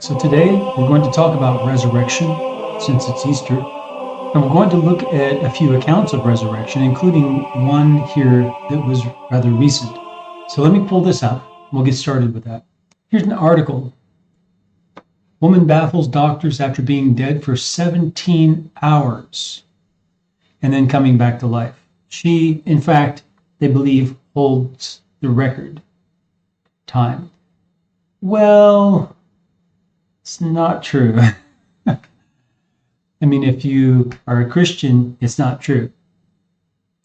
right, so today we're going to talk about resurrection since it's Easter, and we're going to look at a few accounts of resurrection, including one here that was rather recent. So let me pull this up. We'll get started with that. Here's an article. Woman baffles doctors after being dead for 17 hours and then coming back to life. She, in fact, they believe, holds the record time. Well, it's not true. I mean, if you are a Christian, it's not true.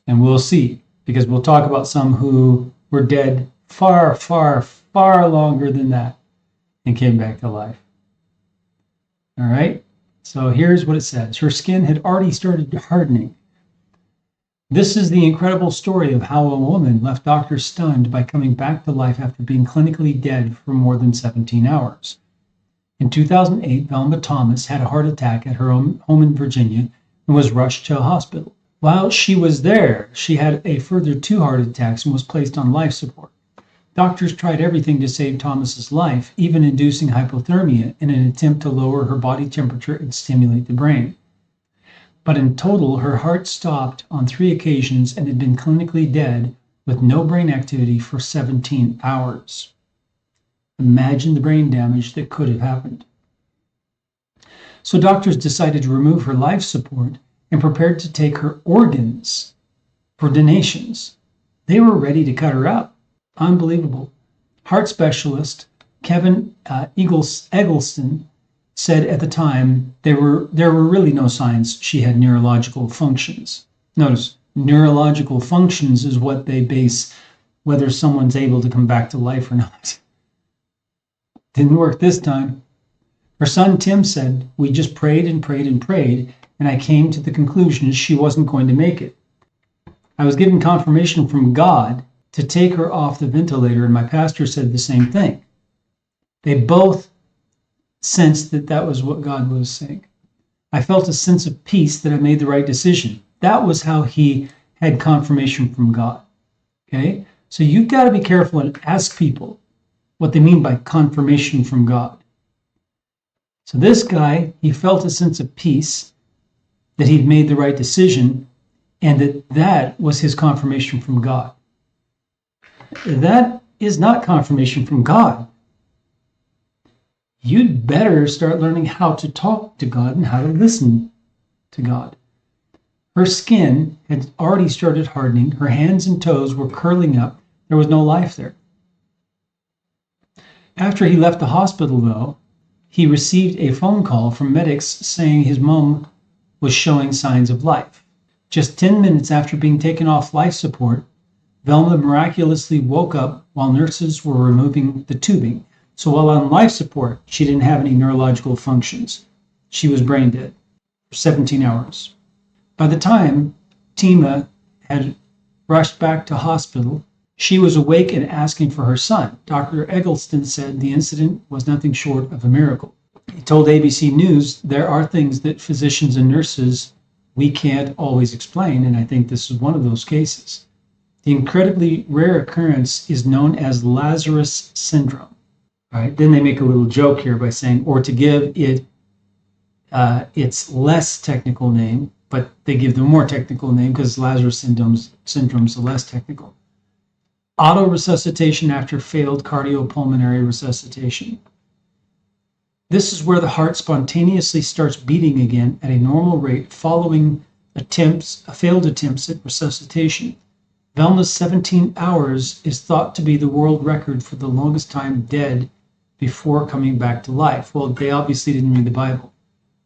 And we'll see, because we'll talk about some who were dead far, far, far longer than that and came back to life. All right, so here's what it says. Her skin had already started hardening. This is the incredible story of how a woman left doctors stunned by coming back to life after being clinically dead for more than 17 hours. In 2008, Velma Thomas had a heart attack at her home in Virginia and was rushed to a hospital. While she was there, she had a further 2 heart attacks and was placed on life support. Doctors tried everything to save Thomas's life, even inducing hypothermia in an attempt to lower her body temperature and stimulate the brain. But in total, her heart stopped on 3 occasions and had been clinically dead with no brain activity for 17 hours. Imagine the brain damage that could have happened. So doctors decided to remove her life support and prepared to take her organs for donations. They were ready to cut her up. Unbelievable. Heart specialist Kevin Eggleston said at the time there were really no signs she had neurological functions. Notice, neurological functions is what they base whether someone's able to come back to life or not. Didn't work this time. Her son Tim said, "We just prayed and prayed and prayed, and I came to the conclusion she wasn't going to make it. I was given confirmation from God to take her off the ventilator, and my pastor said the same thing." They both sensed that was what God was saying. "I felt a sense of peace that I made the right decision." That was how he had confirmation from God. Okay? So you've got to be careful and ask people what they mean by confirmation from God. So this guy, he felt a sense of peace that he'd made the right decision and that was his confirmation from God. That is not confirmation from God. You'd better start learning how to talk to God and how to listen to God. Her skin had already started hardening. Her hands and toes were curling up. There was no life there. After he left the hospital, though, he received a phone call from medics saying his mom was showing signs of life. Just 10 minutes after being taken off life support, Velma miraculously woke up while nurses were removing the tubing. So while on life support, she didn't have any neurological functions. She was brain dead for 17 hours. By the time Tima had rushed back to hospital, she was awake and asking for her son. Dr. Eggleston said the incident was nothing short of a miracle. He told ABC News, "There are things that physicians and nurses, we can't always explain," and I think this is one of those cases. The incredibly rare occurrence is known as Lazurus syndrome. All right, then they make a little joke here by saying, or to give it its less technical name, but they give the more technical name because Lazarus syndrome is the less technical. Auto-resuscitation after failed cardiopulmonary resuscitation. This is where the heart spontaneously starts beating again at a normal rate following failed attempts at resuscitation. Velma's 17 hours is thought to be the world record for the longest time dead before coming back to life. Well, they obviously didn't read the Bible.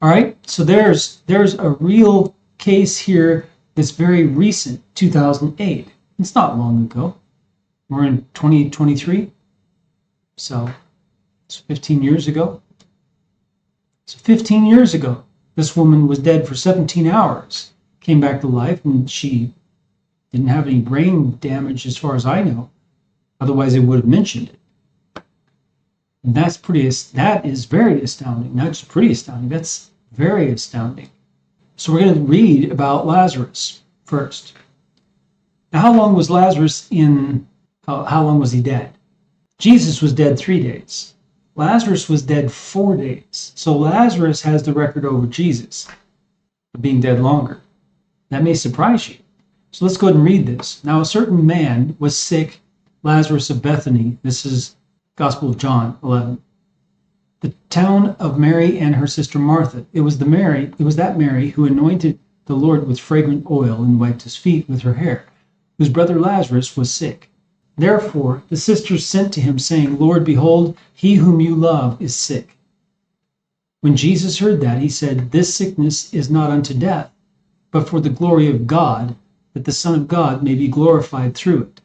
All right, so there's a real case here that's very recent, 2008. It's not long ago. We're in 2023, so it's 15 years ago. So 15 years ago, this woman was dead for 17 hours, came back to life, and she didn't have any brain damage as far as I know. Otherwise, they would have mentioned it. And that is very astounding. Not just pretty astounding, that's very astounding. So we're going to read about Lazarus first. Now, how long was Lazarus how long was he dead? Jesus was dead 3 days. Lazarus was dead 4 days. So Lazarus has the record over Jesus of being dead longer. That may surprise you. So let's go ahead and read this. Now, a certain man was sick, Lazarus of Bethany. This is Gospel of John 11. The town of Mary and her sister Martha. It was that Mary who anointed the Lord with fragrant oil and wiped his feet with her hair, whose brother Lazarus was sick. Therefore the sisters sent to him, saying, Lord, behold, he whom you love is sick. When Jesus heard that, he said, This sickness is not unto death, but for the glory of God, that the Son of God may be glorified through it.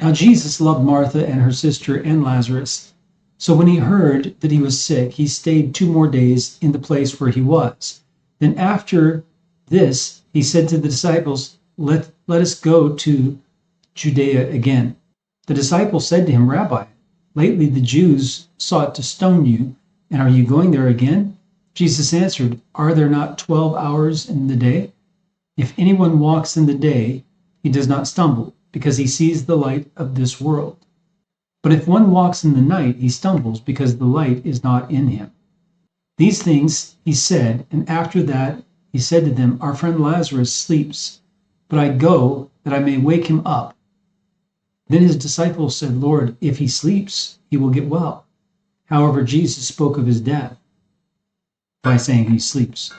Now Jesus loved Martha and her sister and Lazarus. So when he heard that he was sick, he stayed 2 more days in the place where he was. Then after this, he said to the disciples, Let us go to Judea again. The disciples said to him, Rabbi, lately the Jews sought to stone you, and are you going there again? Jesus answered, Are there not 12 hours in the day? If anyone walks in the day, he does not stumble, because he sees the light of this world. But if one walks in the night, he stumbles, because the light is not in him. These things he said, and after that he said to them, Our friend Lazarus sleeps, but I go that I may wake him up. Then his disciples said, Lord, if he sleeps, he will get well. However, Jesus spoke of his death by saying he sleeps.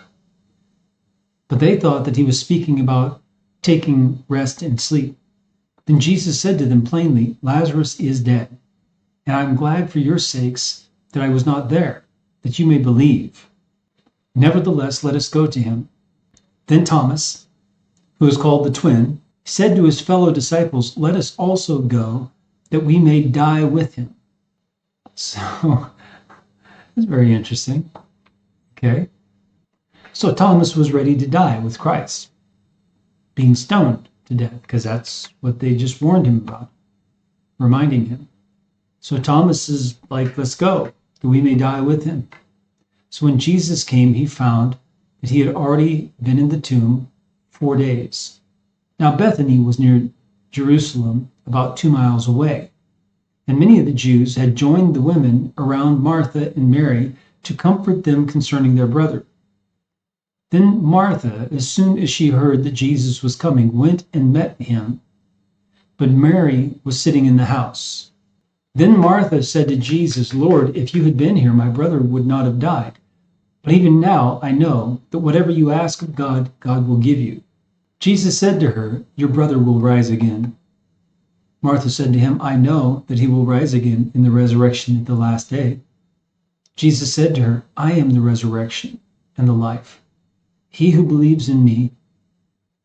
But they thought that he was speaking about taking rest and sleep. Then Jesus said to them plainly, Lazarus is dead, and I am glad for your sakes that I was not there, that you may believe. Nevertheless, let us go to him. Then Thomas, who is called the twin, said to his fellow disciples, Let us also go, that we may die with him. So, it's very interesting. Okay. So Thomas was ready to die with Christ, being stoned to death, because that's what they just warned him about, reminding him. So Thomas is like, let's go, that we may die with him. So when Jesus came, he found that he had already been in the tomb 4 days. Now Bethany was near Jerusalem, about 2 miles away, and many of the Jews had joined the women around Martha and Mary to comfort them concerning their brother. Then Martha, as soon as she heard that Jesus was coming, went and met him, but Mary was sitting in the house. Then Martha said to Jesus, Lord, if you had been here, my brother would not have died. But even now I know that whatever you ask of God, God will give you. Jesus said to her, Your brother will rise again. Martha said to him, I know that he will rise again in the resurrection at the last day. Jesus said to her, I am the resurrection and the life. He who believes in me,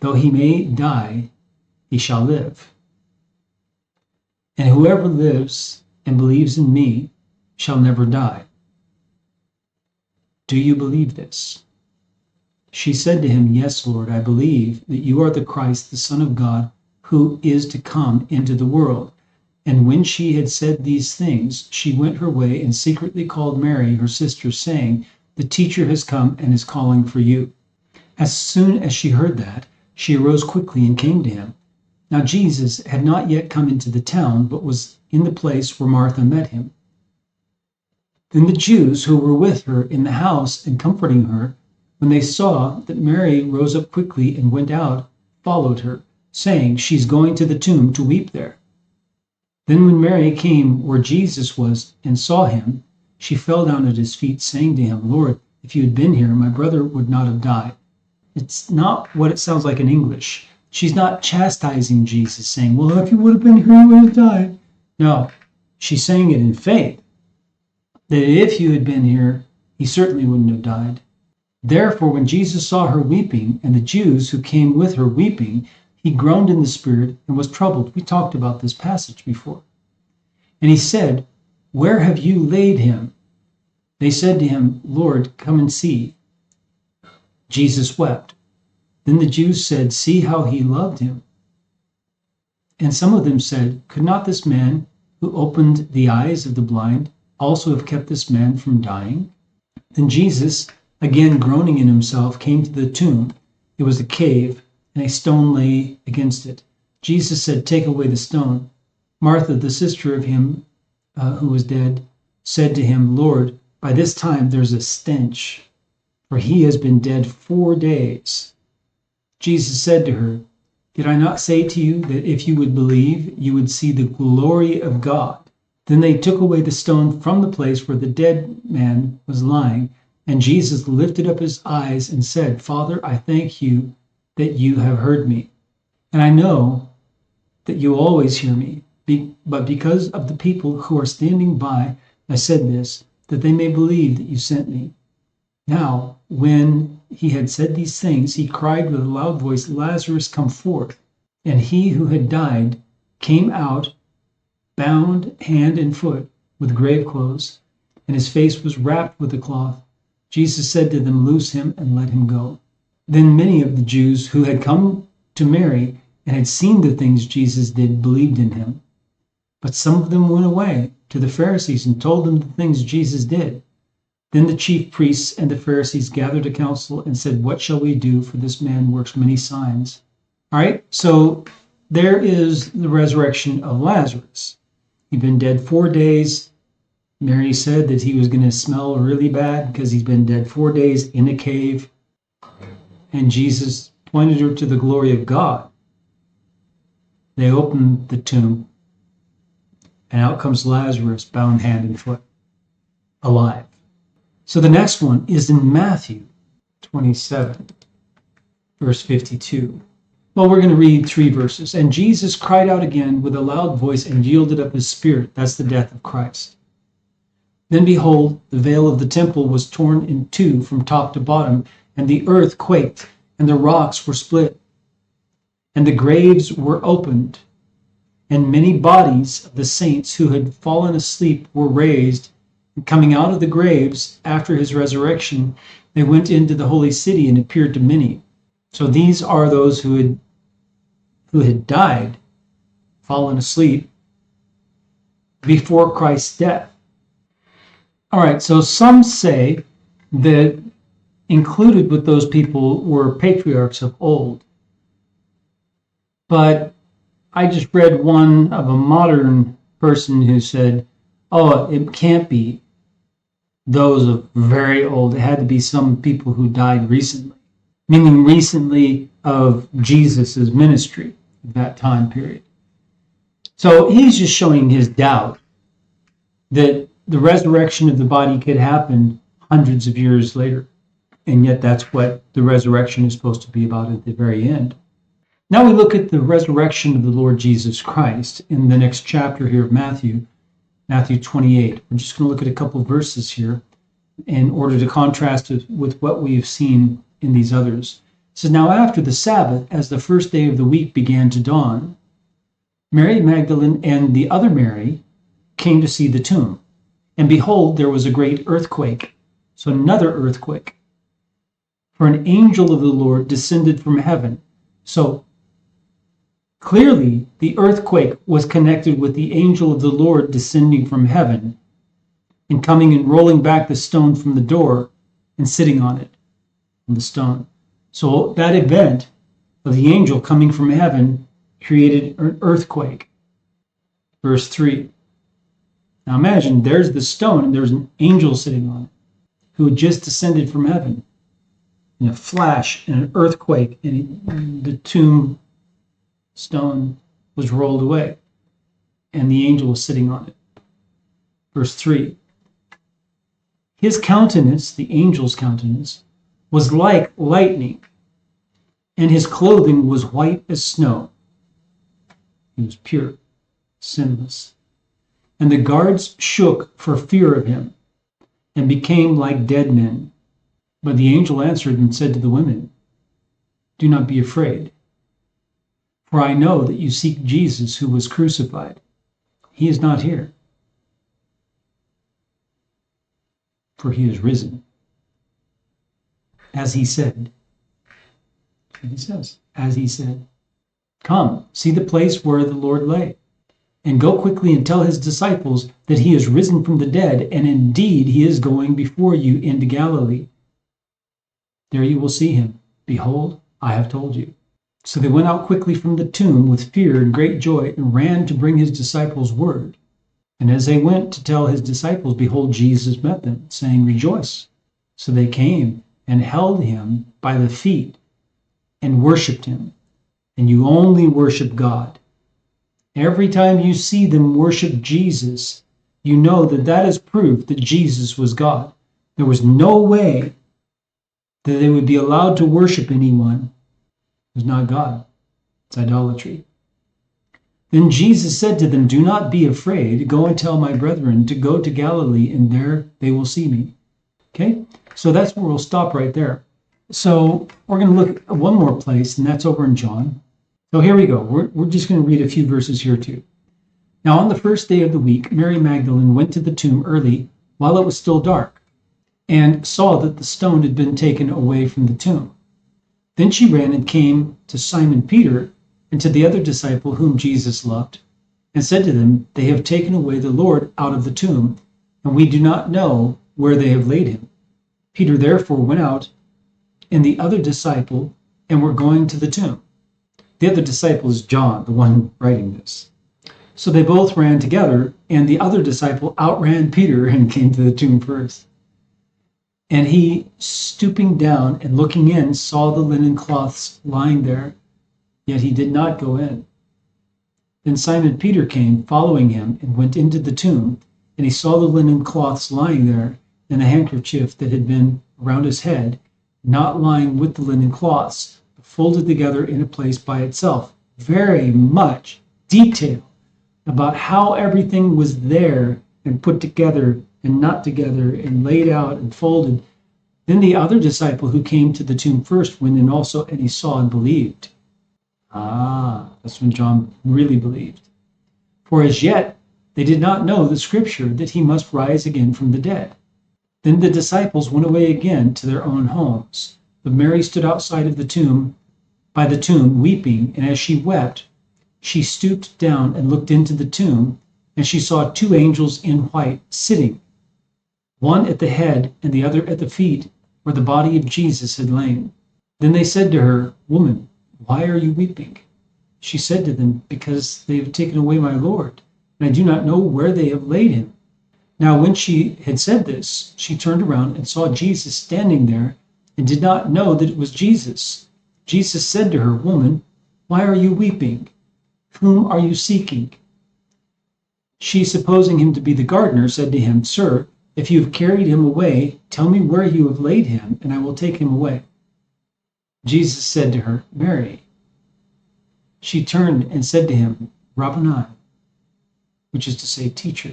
though he may die, he shall live. And whoever lives and believes in me shall never die. Do you believe this? She said to him, Yes, Lord, I believe that you are the Christ, the Son of God, who is to come into the world. And when she had said these things, she went her way and secretly called Mary, her sister, saying, The teacher has come and is calling for you. As soon as she heard that, she arose quickly and came to him. Now Jesus had not yet come into the town, but was in the place where Martha met him. Then the Jews who were with her in the house and comforting her, when they saw that Mary rose up quickly and went out, followed her, saying, She's going to the tomb to weep there. Then when Mary came where Jesus was and saw him, she fell down at his feet, saying to him, Lord, if you had been here, my brother would not have died. It's not what it sounds like in English. She's not chastising Jesus, saying, well, if you would have been here, you would have died. No, she's saying it in faith, that if you had been here, he certainly wouldn't have died. Therefore, when Jesus saw her weeping, and the Jews who came with her weeping, he groaned in the spirit and was troubled. We talked about this passage before. And he said, Where have you laid him? They said to him, Lord, come and see. Jesus wept. Then the Jews said, See how he loved him. And some of them said, Could not this man who opened the eyes of the blind also have kept this man from dying? Then Jesus, again groaning in himself, came to the tomb. It was a cave, and a stone lay against it. Jesus said, Take away the stone. Martha, the sister of him who was dead, said to him, Lord, by this time there's a stench, for he has been dead 4 days. Jesus said to her, Did I not say to you that if you would believe, you would see the glory of God? Then they took away the stone from the place where the dead man was lying, and Jesus lifted up his eyes and said, Father, I thank you that you have heard me. And I know that you always hear me, but because of the people who are standing by, I said this, that they may believe that you sent me. Now, when he had said these things, he cried with a loud voice, Lazarus, come forth. And he who had died came out, bound hand and foot with grave clothes, and his face was wrapped with a cloth. Jesus said to them, Loose him and let him go. Then many of the Jews who had come to Mary and had seen the things Jesus did believed in him. But some of them went away to the Pharisees and told them the things Jesus did. Then the chief priests and the Pharisees gathered a council and said, What shall we do? For this man works many signs. All right, so there is the resurrection of Lazarus. He'd been dead 4 days. Mary said that he was going to smell really bad because he's been dead 4 days in a cave. And Jesus pointed her to the glory of God. They opened the tomb, and out comes Lazarus, bound hand and foot, alive. So the next one is in Matthew 27, verse 52. Well, we're going to read 3 verses. And Jesus cried out again with a loud voice and yielded up his spirit. That's the death of Christ. Then behold, the veil of the temple was torn in two from top to bottom, and the earth quaked, and the rocks were split, and the graves were opened, and many bodies of the saints who had fallen asleep were raised. And coming out of the graves after his resurrection, they went into the holy city and appeared to many. So these are those who had died, fallen asleep before Christ's death. All right, so some say that included with those people were patriarchs of old. But I just read one of a modern person who said, oh, it can't be those of very old. It had to be some people who died recently, meaning recently of Jesus's ministry at that time period. So he's just showing his doubt that the resurrection of the body could happen hundreds of years later. And yet that's what the resurrection is supposed to be about at the very end. Now we look at the resurrection of the Lord Jesus Christ in the next chapter here of Matthew 28. We're just going to look at a couple of verses here in order to contrast it with what we've seen in these others. It says, now after the Sabbath, as the first day of the week began to dawn, Mary Magdalene and the other Mary came to see the tomb. And behold, there was a great earthquake. So another earthquake. For an angel of the Lord descended from heaven. So clearly, the earthquake was connected with the angel of the Lord descending from heaven and coming and rolling back the stone from the door and sitting on it, on the stone. So that event of the angel coming from heaven created an earthquake. Verse 3. Now imagine there's the stone and there's an angel sitting on it who had just descended from heaven. In a flash and an earthquake, and the tomb stone was rolled away, and the angel was sitting on it. Verse 3. His countenance, the angel's countenance, was like lightning, and his clothing was white as snow. He was pure, sinless. And the guards shook for fear of him, and became like dead men. But the angel answered and said to the women, do not be afraid, for I know that you seek Jesus who was crucified. He is not here, for he is risen. As he said, he says, as he said, come, see the place where the Lord lay, and go quickly and tell his disciples that he is risen from the dead, and indeed he is going before you into Galilee. There you will see him. Behold, I have told you. So they went out quickly from the tomb with fear and great joy and ran to bring his disciples word. And as they went to tell his disciples, behold, Jesus met them, saying, Rejoice. So they came and held him by the feet and worshiped him. And you only worship God. Every time you see them worship Jesus, you know that that is proof that Jesus was God. There was no way that they would be allowed to worship anyone who's not God. It's idolatry. Then Jesus said to them, Do not be afraid. Go and tell my brethren to go to Galilee, and there they will see me. Okay? So that's where we'll stop right there. So we're going to look at one more place, and that's over in John. So here we go. We're just going to read a few verses here too. Now on the first day of the week, Mary Magdalene went to the tomb early while it was still dark, and saw that the stone had been taken away from the tomb. Then she ran and came to Simon Peter and to the other disciple whom Jesus loved, and said to them, They have taken away the Lord out of the tomb, and we do not know where they have laid him. Peter therefore went out, and the other disciple, and were going to the tomb. The other disciple is John, the one writing this. So they both ran together, and the other disciple outran Peter and came to the tomb first. And he, stooping down and looking in, saw the linen cloths lying there, yet he did not go in. Then Simon Peter came, following him, and went into the tomb, and he saw the linen cloths lying there, and the handkerchief that had been around his head, not lying with the linen cloths, but folded together in a place by itself. Very much detail about how everything was there and put together and not together and laid out and folded. Then the other disciple who came to the tomb first went in also, and he saw and believed. That's when John really believed. For as yet they did not know the scripture that he must rise again from the dead. Then the disciples went away again to their own homes. But Mary stood outside of the tomb, by the tomb, weeping, and as she wept, she stooped down and looked into the tomb, and she saw two angels in white sitting, one at the head and the other at the feet, where the body of Jesus had lain. Then they said to her, Woman, why are you weeping? She said to them, Because they have taken away my Lord, and I do not know where they have laid him. Now when she had said this, she turned around and saw Jesus standing there, and did not know that it was Jesus. Jesus said to her, Woman, why are you weeping? Whom are you seeking? She, supposing him to be the gardener, said to him, Sir, if you have carried him away, tell me where you have laid him, and I will take him away. Jesus said to her, Mary. She turned and said to him, Rabboni, which is to say, Teacher.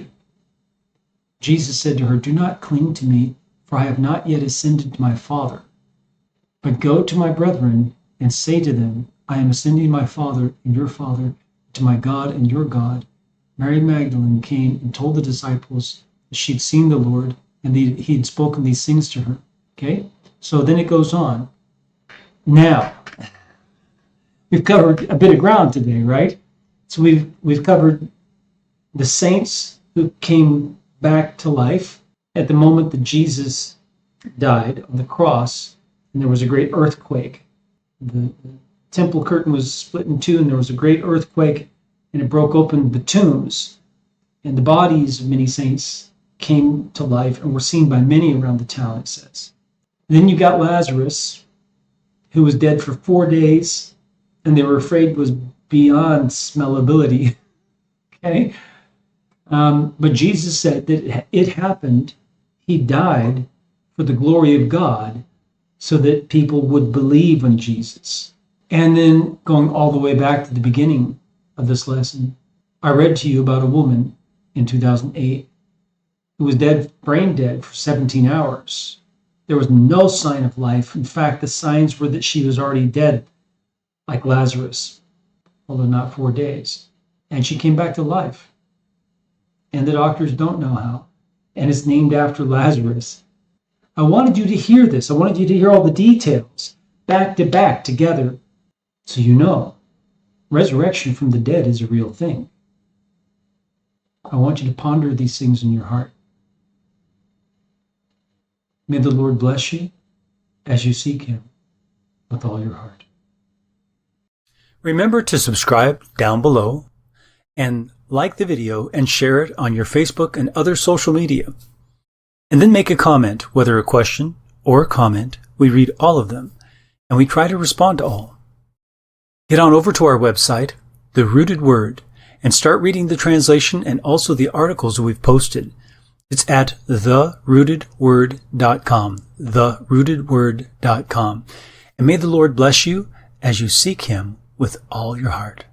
Jesus said to her, Do not cling to me, for I have not yet ascended to my Father. But go to my brethren and say to them, I am ascending to my Father and your Father, to my God and your God. Mary Magdalene came and told the disciples that she'd seen the Lord and that he had spoken these things to her. Okay? So then it goes on. Now, we've covered a bit of ground today, right? So we've covered the saints who came back to life at the moment that Jesus died on the cross, and there was a great earthquake. The temple curtain was split in two, and there was a great earthquake, and it broke open the tombs, and the bodies of many saints came to life and were seen by many around the town, it says. And then you got Lazarus, who was dead for 4 days, and they were afraid was beyond smellability. Okay? But Jesus said that it happened, he died for the glory of God, so that people would believe in Jesus. And then going all the way back to the beginning of this lesson, I read to you about a woman in 2008 who was dead, brain dead for 17 hours. There was no sign of life. In fact, the signs were that she was already dead, like Lazarus, although not 4 days. And she came back to life. And the doctors don't know how. And it's named after Lazarus. I wanted you to hear this. I wanted you to hear all the details, back to back, together, so you know resurrection from the dead is a real thing. I want you to ponder these things in your heart. May the Lord bless you as you seek him with all your heart. Remember to subscribe down below and like the video and share it on your Facebook and other social media. And then make a comment, whether a question or a comment. We read all of them, and we try to respond to all. Get on over to our website, The Rooted Word, and start reading the translation and also the articles we've posted. It's at therootedword.com, therootedword.com. And may the Lord bless you as you seek Him with all your heart.